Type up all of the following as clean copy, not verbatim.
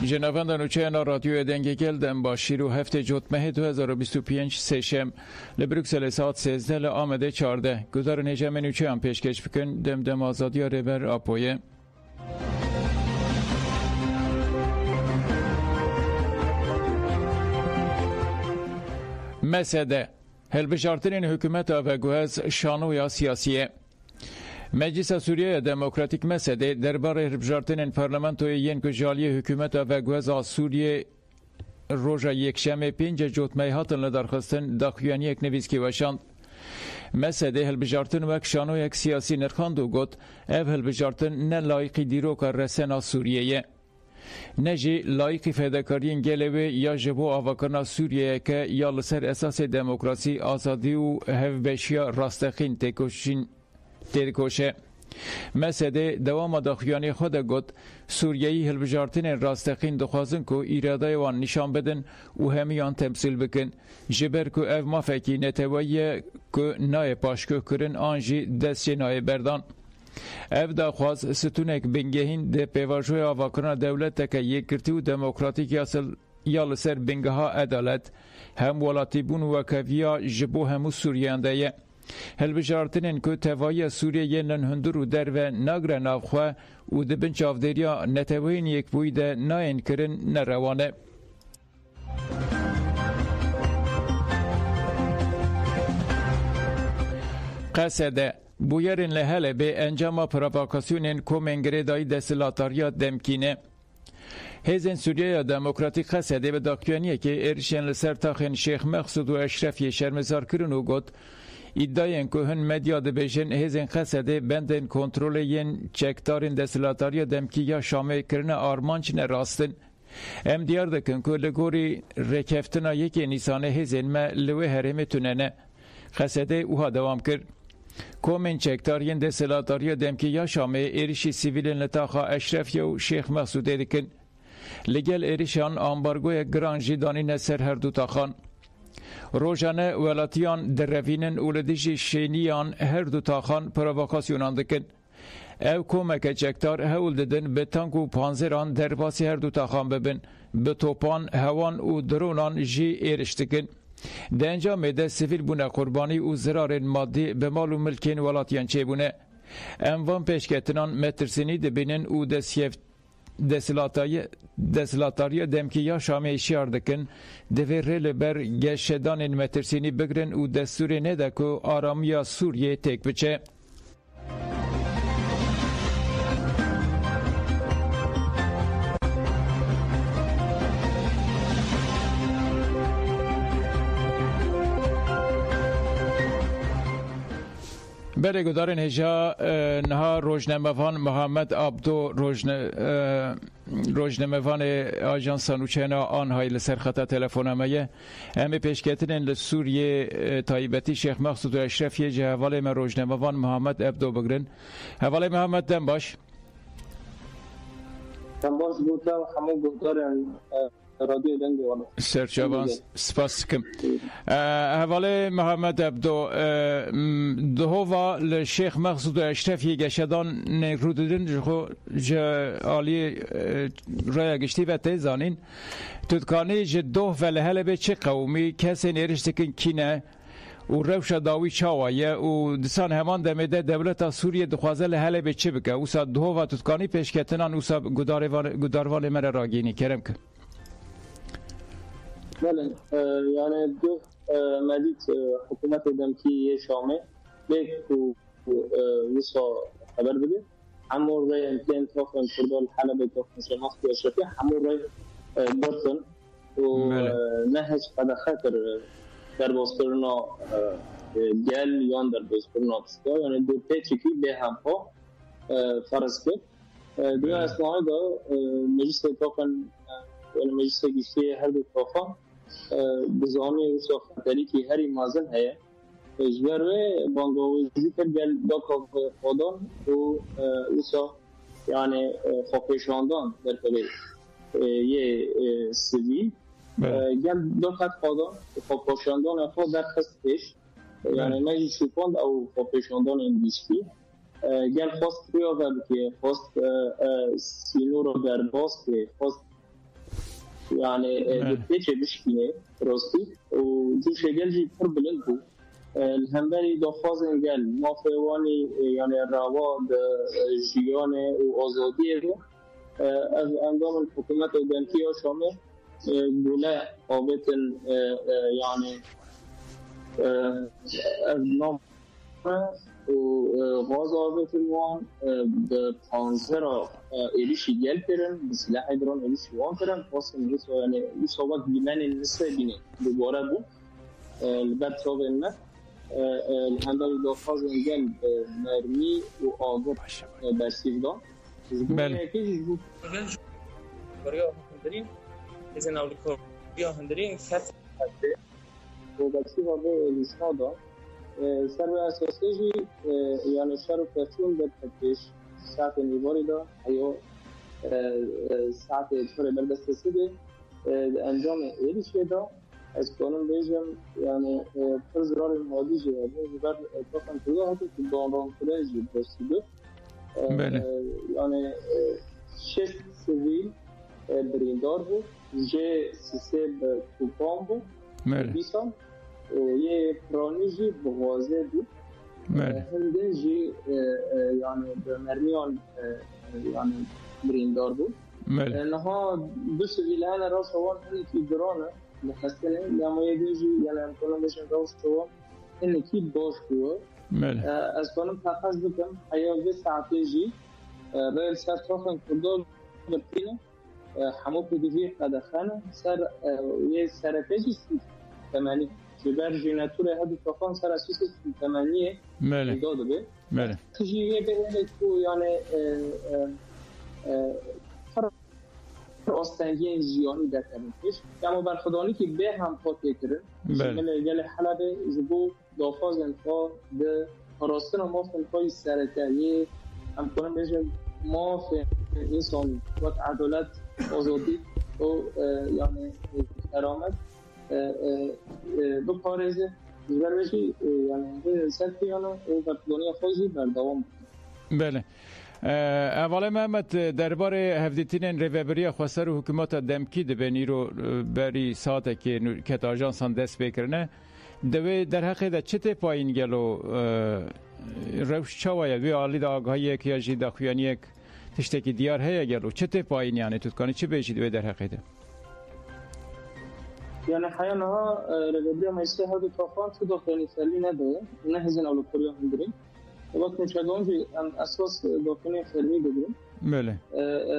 جنابان دانوچه رادیو دنگی گلدن با شیرو هفته جوتمه 2025 سشم لبروکسل ساعت 13 لآمده 14 گذار نجم نوچه هم پیشکش بکن دم آزادی ربر آپویه مسده هلبشارترین حکومت و گوهز شانویا سیاسیه مجلس سوریه دموکراتیک مسده درباره هلبشارترین پارلمانتوی ین کجالی حکومت و گوهز سوریه روژا یکشنبه 5 جوتمه هاتن لدرخستن داخویانی یک نویسکی وشاند مسده هلبشارتن وک شانو یک سیاسی نرخاند و گوت اف هلبشارتن نه لایقی دیروک رسنا سوریه نجی لایقی فداکارین گلوی یا جبو آواکرنا سوریه که یا لسر اساس دموکراسی آزادی و هفبشیا راستخین ترکوشه مسده دوام داخیانی خود گوت سوریهی هلبجارتین راستخین دخوازن که ایراده وان نشان بدن و همیان تمثیل بکن جبر که اف مافکی نتوایی که نای پاشکو کرن آنجی دستی نای بردان اف داخواز ستونک بنگهین ده پیواجوی آواکرنا دولت که یک کرتی و دموکراتیک یا لسر بنگها عدالت هم ولاتی بون و کویا جبو همو سوریانده هلبجارتنین که توایی سوریه لن هندر و در و ناگر نافخوا و دبن چافدریا نتوین یک بویده ناین کرن نروانه قصده بویرین لحله به انجام پرووکاسیونین کومنگره دای دستلاتاریا دمکینه هزین سوریه دموکراتیک خسده به داکیانیه که ارشین لسر تاخین شیخ مقصود و اشرفی شرمزار کرن و گوت iddiayen که هن مدیا دبیجن هزین خسده بندن کنترول ین چکتارین دستلاتاری دمکی یا شامه کرن آرمانچ نراستن ام دیار دکن که لگوری رکفتنا یکی نیسانه هزین ما لوه هرمه توننه خسده اوها دوام کرد کومن چکتارین دستلاتاری دمکی یا شامه ایریشی سیویلین لطاقا اشرفی و شیخ مقصوده دکن لگل ایریشان آمبارگوی گرانجی دانی نسر هر دو تاخان روزانه ولاتیان در روینن اولدیجی شینیان هر دو تاخان پرووکاسیونان دکن او کومک چکتار هول ددن به تانک و پانزران در باسی هر دو تاخان ببن به توپان هوان و درونان جی ایرش دکن ده انجام ده سیویل بونه قربانی و زرار مادی به مال و ملکین ولاتیان چه بونه اموان پیشکتنان مترسینی دبینن و دسیفت دستلاتاری دمکی یا شامه شیار دکن دویره لبر گشدان مترسینی بگرن و دستور نده که آرامی سوریه تک بچه بله گدارن هجا نها روزنامه‌وان محمد عبدو روزنامه‌وان آژانس سانوچنا آنهای لسر خط تلفن‌نامه امی پیشکتن لسوریه تایبتی شیخ مقصود اشرفی جهوال من روزنامه‌وان محمد عبدو بگرن حواله محمد دم باش بوده و همه گدارن رادیو دنگی والا سرچابان سپاس کم حواله محمد عبدو دهوا لشیخ مقصود اشرفی گشدان نگرودن جا آلی رای گشتی و تیزانین تدکانی جدوه و لحله به چه قومی کسی نیرشتکن کینه و روش داوی چاوایه و دسان همان دمیده دولت سوریه دخوازه لحله به چه بکه او سا دهوا تدکانی پیشکتنان او سا گداروان من راگینی کرم که بله یعنی دو مدید حکومت دمکی شامه یک و وصا خبر بده همون رای امتحان تاخن کردال حلب تاخن شماخت اشرفی همون رای برسن و نهج قد خطر در بازکرنا گل یان در بازکرنا بستا یعنی دو پیچی که به هم ها فرض کرد دو اسماعی دا مجلس تاخن یعنی مجلس گیشتی هر دو تاخن بزانی وصا خطری که هری مازن هیه جبروه بانگاوزی کرد گل دا خودان و وصا یعنی خواهشاندان در طبعه یه سوی گل دو خط خودان خواهشاندان خود در خستش یعنی مجلس شوپاند او خواهشاندان انگلیسی گل خواست بیاورد که خواست سینو رو در باز که خواست يعني دبيتش بشكينه راستی و جوش گلجی پر بلند بود الهمبری دخوازن گل ما فیوانی يعني رواد جیانه و آزادیه رو از اندام الحکومت و دنکی ها شامل گوله آبتن يعني از نام و غاز آبتن وان به پانزه را ایلیشی گل کرن بسلاح دران ایلیشی وان کرن خواستم نیست يعني ایسا وقت بیمن نسه بینه دوباره بود البته صاحب اینه الهندل داخل زنگل مرمی و آگر برسیف دان بله برای هندرین از این اول کاریا هندرین خط و برسیف آگر لیسنا دان سر به اساسه جی یعنی شر و پرچون در پتش ساعت نیواری دان یا ساعت چهار بردسته سیده انجام ایلیش دان از کنون بیشم یعنی پر زرار مادی جیه زبر اتفاقا تودا هاتی که دانران کره جیب رسیده یعنی 6 سویل بریندار بود جه سیسه به توپان بود بیسان و یه پرانی جی بغازه بود هنده جی یعنی به مرمیان یعنی بریندار بود نها دو سویل هنه راست هوان هنی که درانه مخصنه یا یدیجی یعنی امکانم بشن راست تو این کی باش تو از کنم تخصص بکم حیاوی ساعتی ریل سر تاخن کردال بپینه همو پدیوی قدخانه سر یه سرپیجی تمانی جبر جیناتور هدو تاخن سر اساس تمانیه داده به تجیه به تو یعنی راستنگی زیانی در تنفش اما برخدانی که به هم پاتی کرن گل حلبه جبو دافاز انفا ده راستن ما فنفای سرکریه هم کنم بشم ما انسان وقت عدالت آزادی و یعنی کرامت دو پارزه دیگر بشی یعنی سرکیانو و برخدانی خواهی بردوام بله اول محمد درباره هفدیتین ریوبری خواستر و حکومت دمکی دبنی رو بری ساعته که کت آژانسان دست بکرنه دوی در حقیقت چه پایین گلو روش چاویه وی آلی دا آگاهی که یا جی دا خویانی یک تشتکی دیار هیا گلو چه پایین یعنی تو کنی چه بیشی دوی در حقیقت یعنی حیانه ها ریوبری مایسته ها دو تافان تو داخلی فعلی نداره نه هزین اولو کوریا هم داریم وقت مشاهدون که اساس داخلی فعلی بدیم بله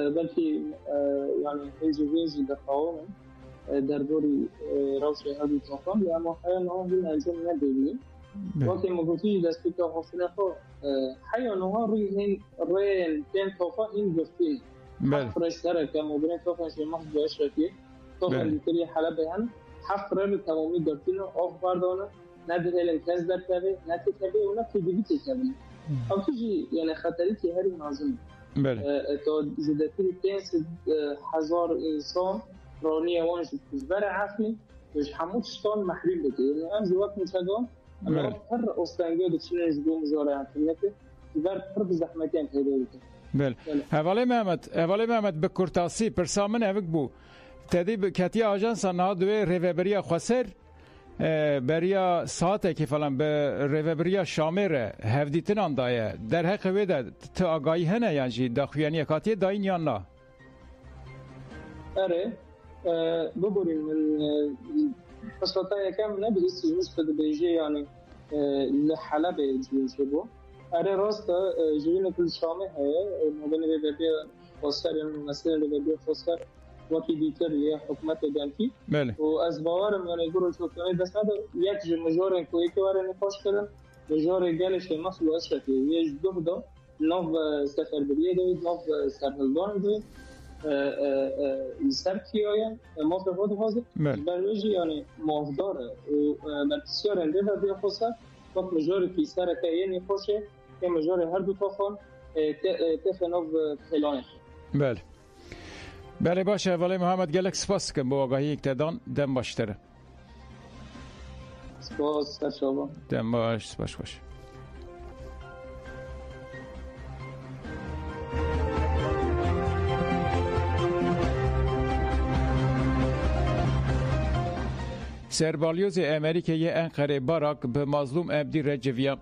بلکه یعنی هیچ دفاعون در دوری روش هدی تافان یا ما حیانه ها این انجام نداریم وقتی مگوتی دستی که حاصله ها حیانه ها روی این تین تافان این گفتیم حفرش داره که مبین تافان شما باش رفیه تافان دیتری حلبه هم حفره رو تمامی گفتیم آف بردانه نه به الانکاز در تبه نه تبه و نه تدبی تبه هم توجی یعنی خطری که هری نازم تا زدتی 5,000 انسان رانی وانش بر عفنی وش همون شتان محریم بده یعنی هم زوات مشاهدون اما هر استانگی دو چنین جدو مزاره انترنته بر پر بزحمتی هم پیدا بده بله حوالی محمد به کرتاسی پرسامن اوک بو تدیب کتی آجانسان ها دوی ریوبری خسر بریا ساعته که فلان به ریوبریا شامره هفدیتن آندایه در حق ویده تو آگاهی هنه یعنی داخویانی کاتی داین یا نه؟ اره ببوریم من قصتا یکم نبیستی نسبت بیجه یعنی لحلب جوشه بو اره راست جوین کل شامه هست مبین ریوبریا خسر یعنی مثل ریوبریا خسر وقتی دیگر یه حکومت دنکی و از باورم یعنی گروه چوکنه دست نده یک مجاره کوی که واره نفاش کردن مجاره گلش مخلو اشرفی یه دو دا ناف سفربریه دوید ناف سرهلدان دوید سر کیایم ما فرقات حاضر برویجی یعنی مافداره و بسیار انده و بیا خواستر وقت مجاره کی سر که یه نفاشه که مجاره هر دو تا خان تف ناف خیلانه بله باشه ولی محمد گلک سپاس کن با آگاهی اکتدان دم باشتره سپاس سرشابا دم باش سپاس باش سربالیوز امریکای انقره باراک به مظلوم ابدی رجویا.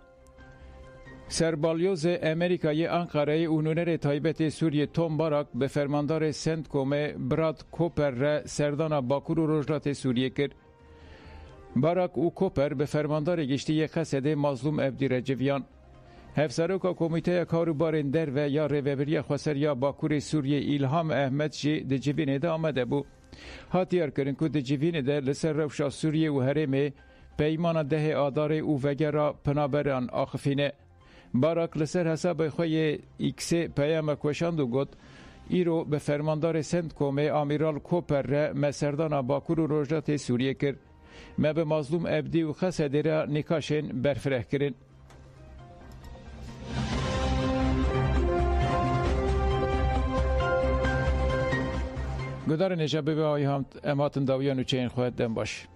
سربالیوز امریکای انقره اونونر تایبت سوریه توم باراک به فرماندار سنتکوم براد کوپر را سردان باکور و رجلات سوریه کرد. باراک و کوپر به فرماندار گشتی قصد مظلوم ابدی رجویان. هفسروکا کمیته کاروبارین در و یا ریوبری خسریا باکور سوریه ایلهام احمد جی د جوین ده آمده بو. هاتیار کرن که د جوین ده لسر روشا سوریه و هرمه پیمان ده آدار او وگرا پنابران آخفینه. باراک لسر حساب خوی ایکس پیام کوشاند و گد ایرو به فرماندار سنتکوم آمیرال کوپر را مسردان باکور و رجلات سوریه کرد. ما به مظلوم ابدی و خسده را نکاشن برفره کرن. گدار نجابه به آیه هم اماتن داویان و چین خواهد دن باش.